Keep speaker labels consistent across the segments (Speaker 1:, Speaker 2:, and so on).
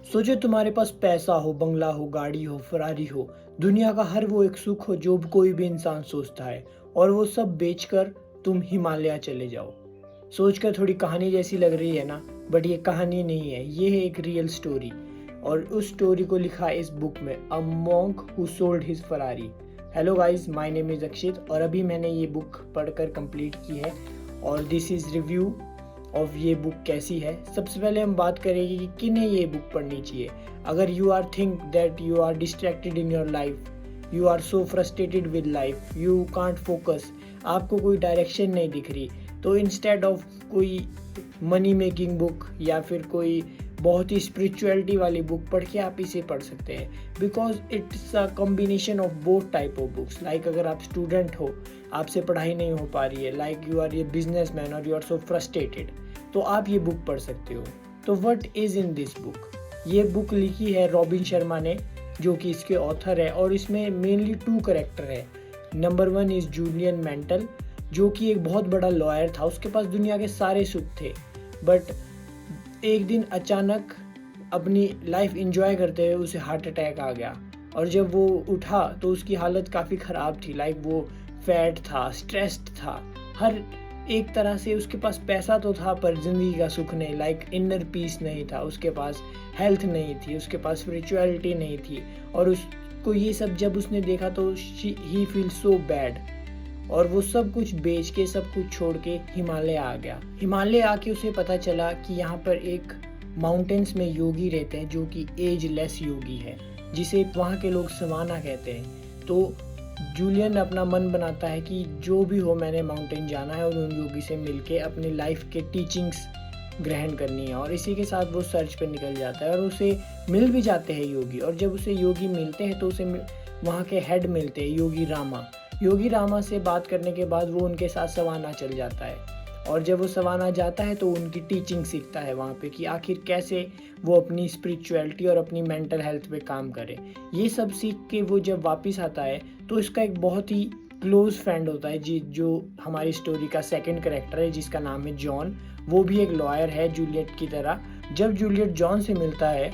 Speaker 1: सोचो तुम्हारे पास पैसा हो, बंगला हो, गाड़ी हो, फरारी हो, दुनिया का हर वो एक सुख हो जो कोई भी इंसान सोचता है, और वो सब बेचकर तुम हिमालय चले जाओ। सोचकर थोड़ी कहानी जैसी लग रही है ना, बट ये कहानी नहीं है, ये है एक रियल स्टोरी। और उस स्टोरी को लिखा है इस बुक में, a monk who sold his Ferrari. Hello guys, my name is अक्षित और अभी मैंने ये बुक पढ़कर कंप्लीट की है और दिस इज रिव्यू ऑफ ये बुक कैसी है। सबसे पहले हम बात करेंगे कि किन्हें ये बुक पढ़नी चाहिए। अगर you are think that you are distracted in your life, you are so frustrated with life, you can't focus, आपको कोई डायरेक्शन नहीं दिख रही, तो इंस्टेड ऑफ कोई मनी मेकिंग बुक या फिर कोई बहुत ही स्पिरिचुअलिटी वाली बुक पढ़ के आप इसे पढ़ सकते हैं, because it's a combination of both type of books. Like अगर आप स्टूडेंट हो, आपसे पढ़ाई नहीं हो पा रही है, like you are a business man और यू आर सो फ्रस्ट्रेटेड, तो आप ये बुक पढ़ सकते हो। तो what is in this book? ये बुक लिखी है रॉबिन शर्मा ने, जो कि इसके ऑथर है, और इसमें मेनली 2 कैरेक्टर है। नंबर 1 इज जूलियन मेंटल, जो कि एक बहुत बड़ा लॉयर था, उसके पास दुनिया के सारे सुख थे, बट एक दिन अचानक अपनी लाइफ एंजॉय करते हुए उसे हार्ट अटैक आ गया, और जब वो उठा तो उसकी हालत काफ़ी ख़राब थी। लाइक वो फैट था, स्ट्रेस्ड था, हर एक तरह से उसके पास पैसा तो था पर ज़िंदगी का सुख नहीं, लाइक इनर पीस नहीं था, उसके पास हेल्थ नहीं थी, उसके पास स्पिरिचुअलिटी नहीं थी, और उसको ये सब जब उसने देखा तो ही फील सो बैड, और वो सब कुछ बेच के, सब कुछ छोड़ के हिमालय आ गया। हिमालय आके उसे पता चला कि यहाँ पर एक माउंटेन्स में योगी रहते हैं जो कि एज लेस योगी है, जिसे वहाँ के लोग सवाना कहते हैं। तो जूलियन अपना मन बनाता है कि जो भी हो मैंने माउंटेन जाना है और उन योगी से मिलके अपनी लाइफ के टीचिंग्स ग्रहण करनी है, और इसी के साथ वो सर्च पे निकल जाता है और उसे मिल भी जाते हैं योगी। और जब उसे योगी मिलते हैं तो उसे वहाँ के हेड मिलते हैं, योगी रामा। योगी रामा से बात करने के बाद वो उनके साथ सवाना चल जाता है, और जब वो सवाना जाता है तो उनकी टीचिंग सीखता है वहाँ पे कि आखिर कैसे वो अपनी स्पिरिचुअलिटी और अपनी मेंटल हेल्थ पे काम करे। ये सब सीख के वो जब वापस आता है तो इसका एक बहुत ही क्लोज फ्रेंड होता है जी, जो हमारी स्टोरी का सेकंड कैरेक्टर है, जिसका नाम है जॉन। वो भी एक लॉयर है जूलियट की तरह। जब जूलियट जॉन से मिलता है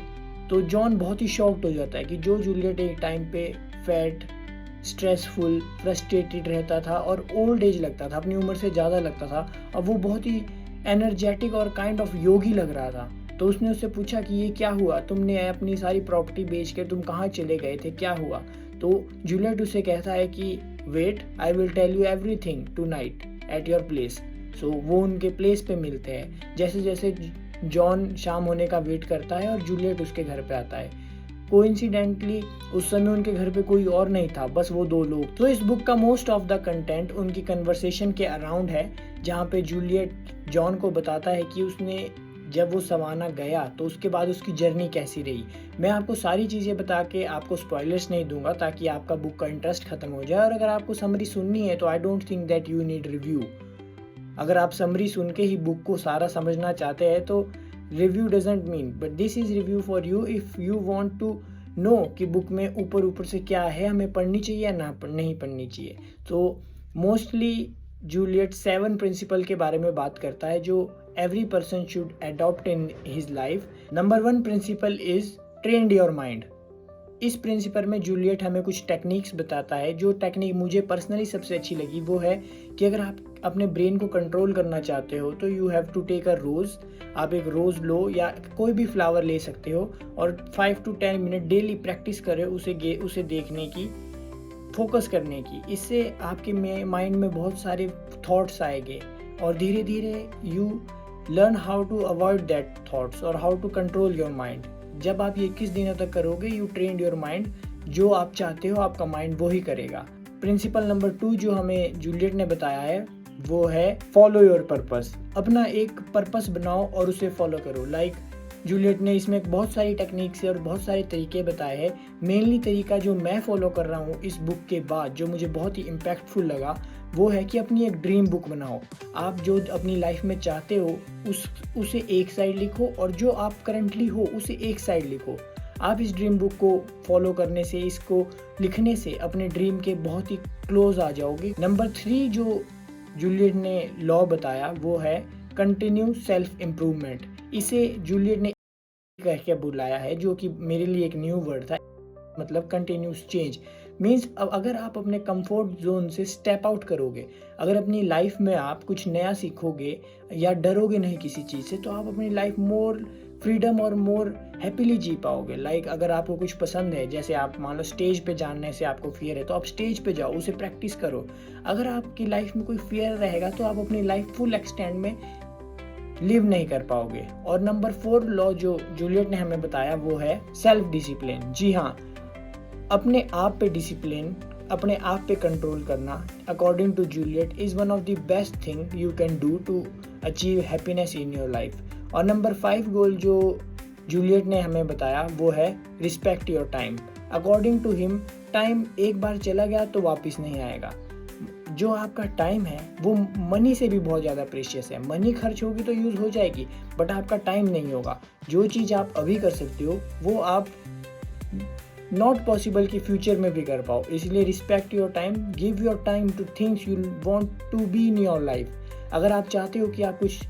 Speaker 1: तो जॉन बहुत ही शॉक्ड हो जाता है कि जो जूलियट एक टाइम पे फैट, स्ट्रेसफुल, फ्रस्ट्रेटेड रहता था और ओल्ड एज लगता था, अपनी उम्र से ज़्यादा लगता था, अब वो बहुत ही एनर्जेटिक और काइंड ऑफ योगी लग रहा था। तो उसने उससे पूछा कि ये क्या हुआ, तुमने अपनी सारी प्रॉपर्टी बेच कर तुम कहाँ चले गए थे, क्या हुआ? तो जूलियट उसे कहता है कि wait, I will tell you everything tonight at your place. So वो उनके प्लेस पे मिलते हैं। जैसे जैसे जॉन शाम होने का वेट करता है और जूलियट उसके घर पे आता है। कोइंसिडेंटली उस समय उनके घर पे कोई और नहीं था, बस वो 2 लोग। तो इस बुक का मोस्ट ऑफ द कंटेंट उनकी कन्वर्सेशन के अराउंड है, जहाँ पे जूलियट जॉन को बताता है कि उसने जब वो सवाना गया तो उसके बाद उसकी जर्नी कैसी रही। मैं आपको सारी चीज़ें बता के आपको स्पॉयलर्स नहीं दूंगा ताकि आपका बुक का इंटरेस्ट खत्म हो जाए, और अगर आपको समरी सुननी है तो I don't think that you need review. अगर आप समरी सुन के ही बुक को सारा समझना चाहते हैं तो review doesn't mean, but this is review for you if you want to know कि बुक में ऊपर ऊपर से क्या है, हमें पढ़नी चाहिए या नहीं पढ़नी चाहिए। तो मोस्टली जूलियट 7 प्रिंसिपल के बारे में बात करता है जो every person should adopt in his life. Number 1 principle is train your mind. इस प्रिंसिपल में जूलियट हमें कुछ टेक्निक्स बताता है। जो टेक्निक मुझे पर्सनली सबसे अच्छी लगी वो है कि अगर आप अपने ब्रेन को कंट्रोल करना चाहते हो तो you have to take a rose. आप एक रोज़ लो या कोई भी फ्लावर ले सकते हो और 5 to 10 मिनट डेली प्रैक्टिस करें उसे देखने की, फोकस करने की। इससे आपके माइंड में बहुत सारे थॉट्स आएंगे और धीरे धीरे you learn how to avoid that thoughts और how to control your mind. जब आप ये 21 दिनों तक करोगे, यू ट्रेन योर माइंड, जो आप चाहते हो आपका माइंड वो ही करेगा। प्रिंसिपल नंबर 2 जो हमें जूलियट ने बताया है वो है फॉलो योर पर्पस। अपना एक पर्पस बनाओ और उसे फॉलो करो। लाइक जूलियट ने इसमें बहुत सारी टेक्निक्स और बहुत सारे तरीके बताए हैं। मेनली तरीका जो मैं फॉलो कर रहा हूँ इस बुक के बाद, जो मुझे बहुत ही इम्पैक्टफुल लगा, वो है कि अपनी एक ड्रीम बुक बनाओ। आप जो अपनी लाइफ में चाहते हो उसे एक साइड लिखो और जो आप करंटली हो उसे एक साइड लिखो। आप इस ड्रीम बुक को फॉलो करने से, इसको लिखने से अपने ड्रीम के बहुत ही क्लोज आ जाओगे। नंबर 3 जो जूलियट ने लॉ बताया वो है कंटिन्यू सेल्फ इम्प्रूवमेंट। इसे जूलियट ने कह के बुलाया है, जो कि मेरे लिए एक न्यू वर्ड था। मतलब कंटिन्यूस चेंज मीन्स अगर आप अपने कंफर्ट जोन से स्टेप आउट करोगे, अगर अपनी लाइफ में आप कुछ नया सीखोगे या डरोगे नहीं किसी चीज़ से, तो आप अपनी लाइफ मोर फ्रीडम और मोर हैप्पीली जी पाओगे। लाइक अगर आपको कुछ पसंद है, जैसे आप मान लो स्टेज पे जाने से आपको फियर है, तो आप स्टेज पे जाओ, उसे प्रैक्टिस करो। अगर आपकी लाइफ में कोई फियर रहेगा तो आप अपनी लाइफ फुल एक्सटेंड में लिव नहीं कर पाओगे। और नंबर 4 लॉ जो जूलियट ने हमें बताया वो है सेल्फ डिसिप्लिन। जी हाँ, अपने आप पे डिसिप्लिन, अपने आप पे कंट्रोल करना according to Juliet is one of the best thing you can do to achieve happiness in your life. और नंबर 5 गोल जो जूलियट ने हमें बताया वो है respect your time. According to him, time एक बार चला गया तो वापस नहीं आएगा। जो आपका टाइम है वो मनी से भी बहुत ज़्यादा प्रेशियस है। मनी खर्च होगी तो यूज़ हो जाएगी, बट आपका टाइम नहीं होगा। जो चीज़ आप अभी कर सकते हो वो आप नॉट पॉसिबल कि फ्यूचर में भी कर पाओ। इसलिए respect your time, give your time to things you want to be in your life. अगर आप चाहते हो कि आप कुछ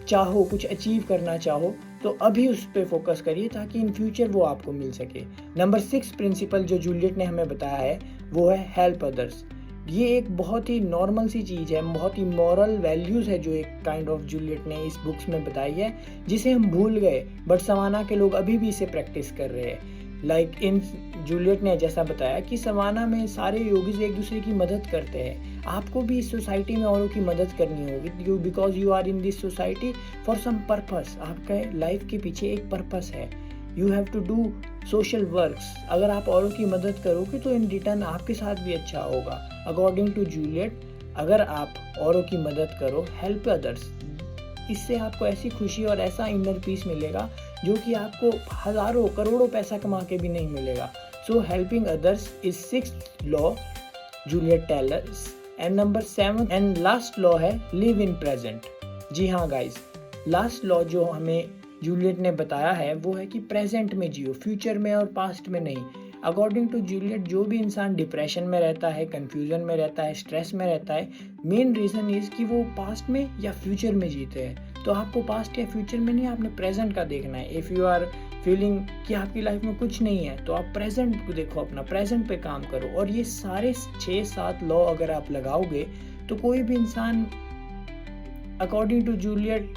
Speaker 1: चाहो, कुछ अचीव करना चाहो, तो अभी उस पर फोकस करिए ताकि इन फ्यूचर वो आपको मिल सके। नंबर 6 प्रिंसिपल जो जूलियट ने हमें बताया है वो है हेल्प अदर्स। ये एक बहुत ही नॉर्मल सी चीज़ है, बहुत ही मॉरल वैल्यूज़ है जो एक काइंड ऑफ जूलियट ने इस बुक्स में बताई है, जिसे हम भूल गए, बट सवाना के लोग अभी भी इसे प्रैक्टिस कर रहे हैं। लाइक इन जूलियट ने जैसा बताया कि सवाना में सारे योगीज एक दूसरे की मदद करते हैं। आपको भी इस सोसाइटी में औरों की मदद करनी होगी, because you are in this society for some purpose. आपके लाइफ के पीछे एक पर्पस है। You have to do social works. अगर आप औरों की मदद करोगे तो इन रिटर्न आपके साथ भी अच्छा होगा। अकॉर्डिंग टू जूलियट, अगर आप औरों की मदद करो, हेल्प अदर्स, इससे आपको ऐसी खुशी और ऐसा इनर पीस मिलेगा जो कि आपको हजारों करोड़ों पैसा कमा के भी नहीं मिलेगा। So helping others is 6th law Juliet Taylor's. And number 7 and last law है लिव इन प्रेजेंट। जी हाँ गाइज, लास्ट लॉ जो हमें जूलियट ने बताया है वो है कि प्रेजेंट में जियो, फ्यूचर में और पास्ट में नहीं। अकॉर्डिंग टू जूलियट, जो भी इंसान डिप्रेशन में रहता है, कंफ्यूजन में रहता है, स्ट्रेस में रहता है, मेन रीज़न इज़ कि वो पास्ट में या फ्यूचर में जीते हैं। तो आपको पास्ट या फ्यूचर में नहीं, आपने प्रेजेंट का देखना है। इफ़ यू आर फीलिंग कि आपकी लाइफ में कुछ नहीं है, तो आप प्रेजेंट को देखो, अपना प्रेजेंट पे काम करो। और ये सारे 6-7 लॉ अगर आप लगाओगे तो कोई भी इंसान अकॉर्डिंग टू जूलियट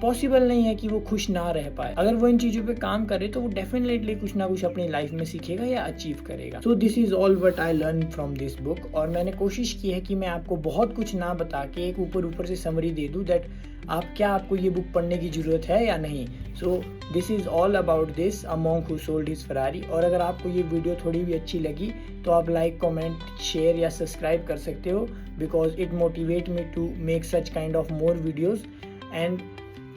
Speaker 1: पॉसिबल नहीं है कि वो खुश ना रह पाए। अगर वो इन चीज़ों पे काम करे तो वो डेफिनेटली कुछ ना कुछ अपनी लाइफ में सीखेगा या अचीव करेगा। So this is all what I learn from this book. और मैंने कोशिश की है कि मैं आपको बहुत कुछ ना बता के एक ऊपर से समरी दे दूँ दैट आपको ये बुक पढ़ने की ज़रूरत है या नहीं। So this is all about this a monk who sold his Ferrari. और अगर आपको ये वीडियो थोड़ी भी अच्छी लगी तो आप लाइक, कमेंट, शेयर या सब्सक्राइब कर सकते हो, because it motivate me to make such kind of more videos. And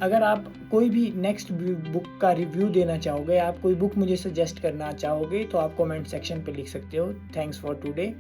Speaker 1: अगर आप कोई भी नेक्स्ट बुक का रिव्यू देना चाहोगे, आप कोई बुक मुझे सजेस्ट करना चाहोगे, तो आप कमेंट सेक्शन पे लिख सकते हो। Thanks for today.